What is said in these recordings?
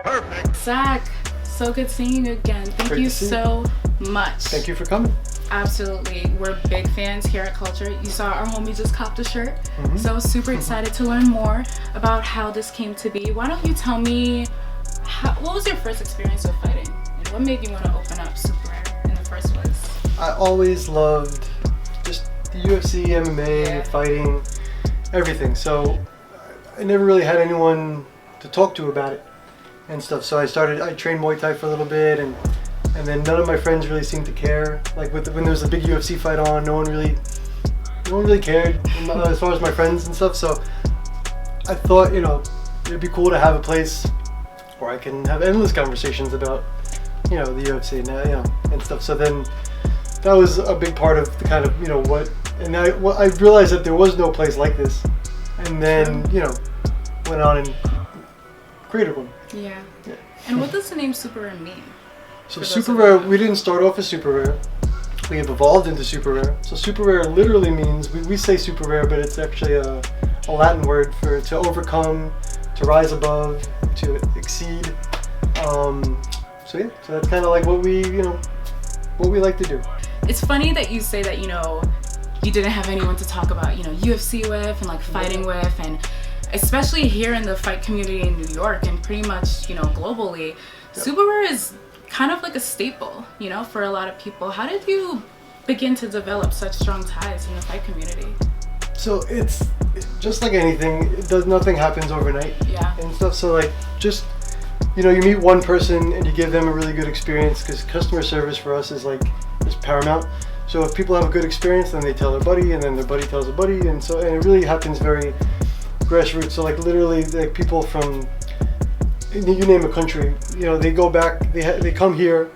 Perfect. Zach, so good seeing you again. Thank Great you to see so much. Thank you for coming. Absolutely. We're big fans here at Kulture. You saw our homie just copped a shirt. So super excited to learn more about how this came to be. Why don't you tell me, what was your first experience with fighting? And what made you want to open up Superare in the first place? I always loved just the UFC, MMA, fighting, everything. So I never really had anyone to talk to about it and stuff. So I trained Muay Thai for a little bit, and then none of my friends really seemed to care. Like when there was a big UFC fight on, no one really cared as far as my friends and stuff. So I thought, it'd be cool to have a place where I can have endless conversations about, the UFC and stuff. So then that was a big part of the kind of, I realized that there was no place like this. And then, went on and created one. Yeah. And what does the name Superare mean? So Superare, we didn't start off as Superare. We have evolved into Superare. So Superare literally means, we say super rare, but it's actually a Latin word for to overcome, to rise above, to exceed. So that's kind of like what we like to do. It's funny that you say that, you didn't have anyone to talk about, UFC with and like fighting with, and especially here in the fight community in New York and pretty much, globally, Superare is kind of like a staple, for a lot of people. How did you begin to develop such strong ties in the fight community? So it's just like anything, nothing happens overnight and stuff. So like just, you meet one person and you give them a really good experience, because customer service for us is paramount. So if people have a good experience, then they tell their buddy, and then their buddy tells a buddy, and it really happens very grassroots. So like literally, like people from, you name a country, they go back, they come here,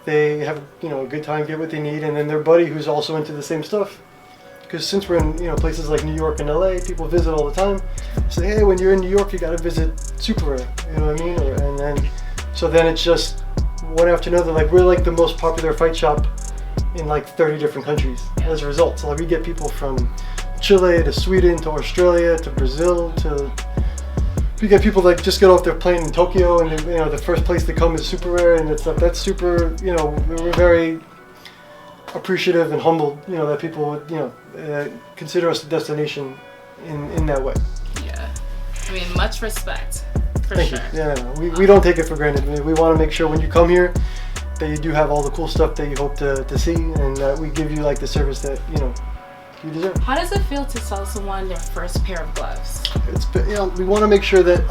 they have a good time, get what they need, and then their buddy who's also into the same stuff. Because since we're in places like New York and LA, people visit all the time. Say, hey, when you're in New York, you got to visit Superare. You know what I mean? So then it's just one after another. Like we're like the most popular fight shop in like 30 different countries as a result. So like we get people from Chile to Sweden to Australia to Brazil to. We get people that just get off their plane in Tokyo, and the first place they come is Superare, and that's super. We're very appreciative and humbled, that people would, consider us a destination in that way. Yeah, I mean, much respect for Thank sure. you. Yeah, we don't take it for granted. We want to make sure when you come here that you do have all the cool stuff that you hope to see, and that we give you like the service that you deserve. How does it feel to sell someone their first pair of gloves? We want to make sure that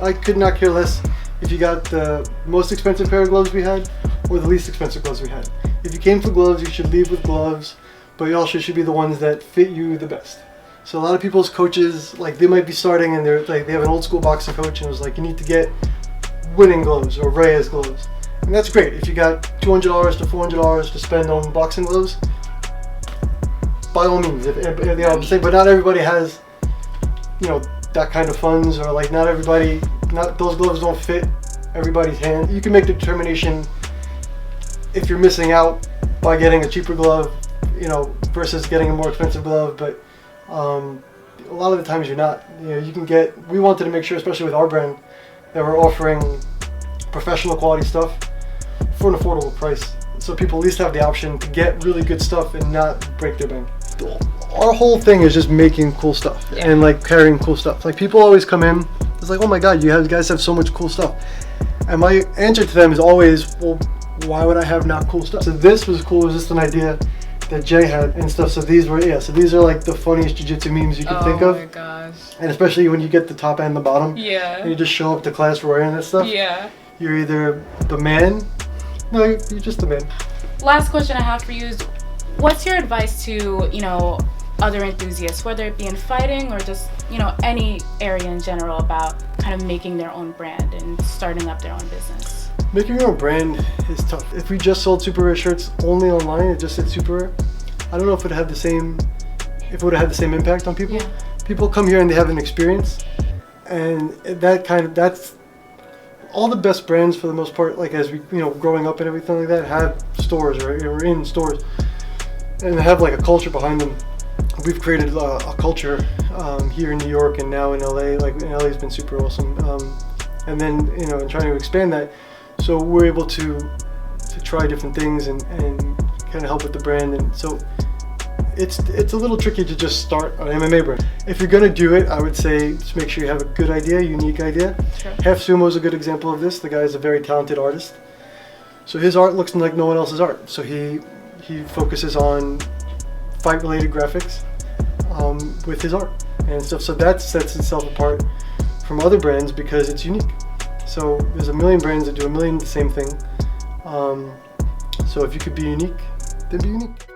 I could not care less if you got the most expensive pair of gloves we had or the least expensive gloves we had. If you came for gloves, you should leave with gloves, but you also should be the ones that fit you the best. So a lot of people's coaches, like they might be starting and they have an old school boxing coach, and it was like, you need to get winning gloves or Reyes gloves. And that's great. If you got $200 to $400 to spend on boxing gloves, by all means, but not everybody has, that kind of funds, or like those gloves don't fit everybody's hand. You can make the determination if you're missing out by getting a cheaper glove, versus getting a more expensive glove, but a lot of the times you're not. We wanted to make sure, especially with our brand, that we're offering professional quality stuff for an affordable price, so people at least have the option to get really good stuff and not break their bank. Our whole thing is just making cool stuff and like carrying cool stuff. Like people always come in, it's like, oh my god, you guys have so much cool stuff. And my answer to them is always, well, why would I have not cool stuff? So this was cool. It was just an idea that Jay had and stuff. So these are like the funniest jiu-jitsu memes you can think of. Oh my gosh. And especially when you get the top and the bottom. Yeah. And you just show up to class wearing this stuff. Yeah. You're either the man. No, you're just the man. Last question I have for you is, what's your advice to, other enthusiasts, whether it be in fighting or just, any area in general, about kind of making their own brand and starting up their own business? Making your own brand is tough. If we just sold Superare shirts only online, it just said Superare, I don't know if it would have the same impact on people. Yeah. People come here and they have an experience, and that's all the best brands for the most part. Like as we, growing up and everything like that, have stores or in stores, and they have like a culture behind them. We've created a culture here in New York and now in LA. Like in LA has been super awesome. and then and trying to expand that. So we're able to try different things and kind of help with the brand. And so it's a little tricky to just start an MMA brand. If you're gonna do it, I would say just make sure you have a good idea, unique idea. Sure. Hef Sumo is a good example of this. The guy is a very talented artist. So his art looks like no one else's art. So he focuses on fight-related graphics with his art and stuff. So that sets itself apart from other brands because it's unique. So there's a million brands that do a million the same thing. So if you could be unique, then be unique.